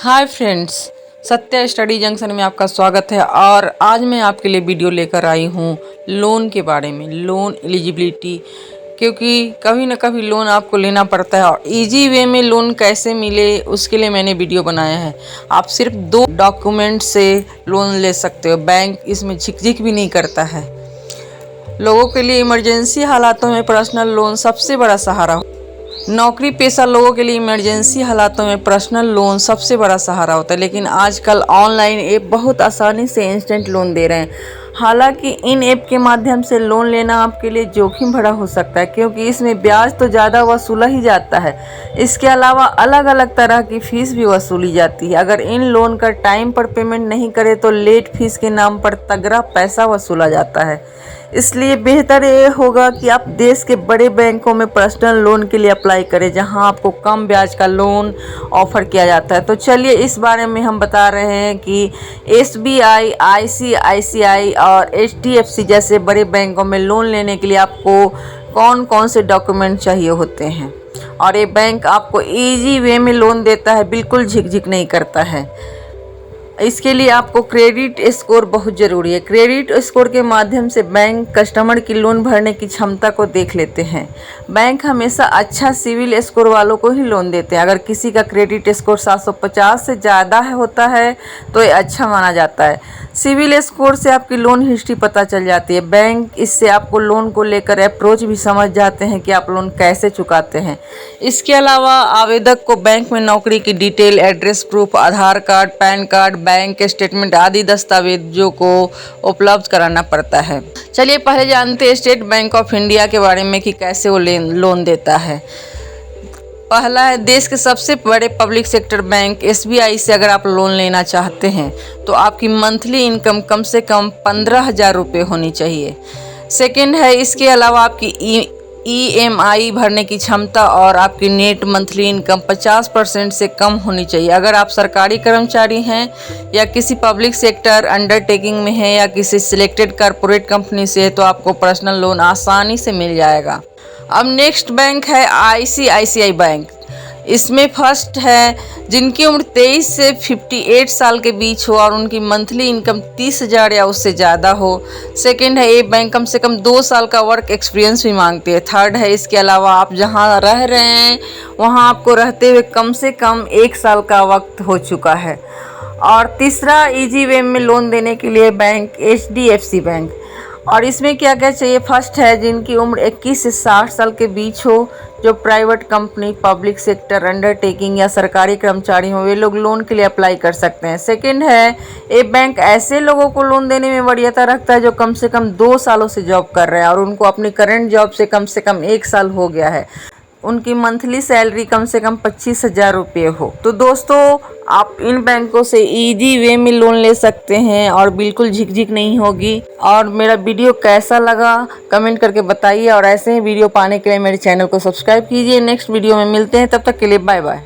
Hi friends, Satya study junction में आपका स्वागत है। और आज मैं आपके लिए वीडियो लेकर आई हूँ लोन के बारे में, लोन एलिजिबिलिटी। क्योंकि कभी ना कभी लोन आपको लेना पड़ता है और इजी वे में लोन कैसे मिले उसके लिए मैंने वीडियो बनाया है। आप सिर्फ 2 डॉक्यूमेंट से लोन ले सकते हो। बैंक इसमें झिकझिक भी नहीं करता है। लोगों के लिए इमरजेंसी हालातों में पर्सनल लोन सबसे बड़ा सहारा। नौकरी पेशा लोगों के लिए इमरजेंसी हालातों में पर्सनल लोन सबसे बड़ा सहारा होता है। लेकिन आजकल ऑनलाइन ऐप बहुत आसानी से इंस्टेंट लोन दे रहे हैं। हालांकि इन ऐप के माध्यम से लोन लेना आपके लिए जोखिम भरा हो सकता है, क्योंकि इसमें ब्याज तो ज़्यादा वसूला ही जाता है। इसके अलावा अलग अलग तरह की फ़ीस भी वसूली जाती है। अगर इन लोन का टाइम पर पेमेंट नहीं करे तो लेट फीस के नाम पर तगड़ा पैसा वसूला जाता है। इसलिए बेहतर ये होगा कि आप देश के बड़े बैंकों में पर्सनल लोन के लिए अप्लाई करें, जहां आपको कम ब्याज का लोन ऑफर किया जाता है। तो चलिए इस बारे में हम बता रहे हैं कि SBI, ICICI और HDFC जैसे बड़े बैंकों में लोन लेने के लिए आपको कौन कौन से डॉक्यूमेंट चाहिए होते हैं। और ये बैंक आपको ईजी वे में लोन देता है, बिल्कुल झिकझिक नहीं करता है। इसके लिए आपको क्रेडिट स्कोर बहुत ज़रूरी है। क्रेडिट स्कोर के माध्यम से बैंक कस्टमर की लोन भरने की क्षमता को देख लेते हैं। बैंक हमेशा अच्छा सिविल स्कोर वालों को ही लोन देते हैं। अगर किसी का क्रेडिट स्कोर 750 से ज़्यादा होता है तो ये अच्छा माना जाता है। सिविल स्कोर से आपकी लोन हिस्ट्री पता चल जाती है। बैंक इससे आपको लोन को लेकर अप्रोच भी समझ जाते हैं कि आप लोन कैसे चुकाते हैं। इसके अलावा आवेदक को बैंक में नौकरी की detail, address proof, Aadhaar card, PAN card, bank statement आदि दस्तावेजों को उपलब्ध कराना पड़ता है। चलिए पहले जानते हैं स्टेट बैंक ऑफ इंडिया के बारे में कि कैसे वो लोन देता है। पहला है, देश के सबसे बड़े पब्लिक सेक्टर बैंक SBI से अगर आप लोन लेना चाहते हैं तो आपकी मंथली इनकम कम से कम 15,000 रुपये होनी चाहिए। सेकेंड है, इसके अलावा आपकी EMI भरने की क्षमता और आपकी नेट मंथली इनकम 50% से कम होनी चाहिए। अगर आप सरकारी कर्मचारी हैं या किसी पब्लिक सेक्टर अंडरटेकिंग में हैं या किसी सिलेक्टेड कॉरपोरेट कंपनी से है तो आपको पर्सनल लोन आसानी से मिल जाएगा। अब नेक्स्ट बैंक है ICICI बैंक। इसमें फर्स्ट है, जिनकी उम्र 23 से 58 साल के बीच हो और उनकी मंथली इनकम 30,000 या उससे ज़्यादा हो। सेकंड है, ये बैंक कम से कम 2 साल का वर्क एक्सपीरियंस भी मांगती है। थर्ड है, इसके अलावा आप जहां रह रहे हैं वहां आपको रहते हुए कम से कम 1 साल का वक्त हो चुका है। और तीसरा, ईजी वे में लोन देने के लिए बैंक HDFC बैंक। और इसमें क्या क्या चाहिए। फर्स्ट है, जिनकी उम्र 21 से 60 साल के बीच हो, जो private company, public sector undertaking या सरकारी कर्मचारी हो, वे लोग लोन के लिए अप्लाई कर सकते हैं। सेकंड है, ये बैंक ऐसे लोगों को लोन देने में वरीयता रखता है जो कम से कम 2 सालों से जॉब कर रहे हैं और उनको अपनी करंट जॉब से कम 1 साल हो गया है। उनकी मंथली सैलरी कम से कम 25,000 रुपये हो। तो दोस्तों, आप इन बैंकों से इजी वे में लोन ले सकते हैं और बिल्कुल झिकझिक नहीं होगी। और मेरा वीडियो कैसा लगा कमेंट करके बताइए और ऐसे ही वीडियो पाने के लिए मेरे चैनल को सब्सक्राइब कीजिए। नेक्स्ट वीडियो में मिलते हैं, तब तक के लिए बाय बाय।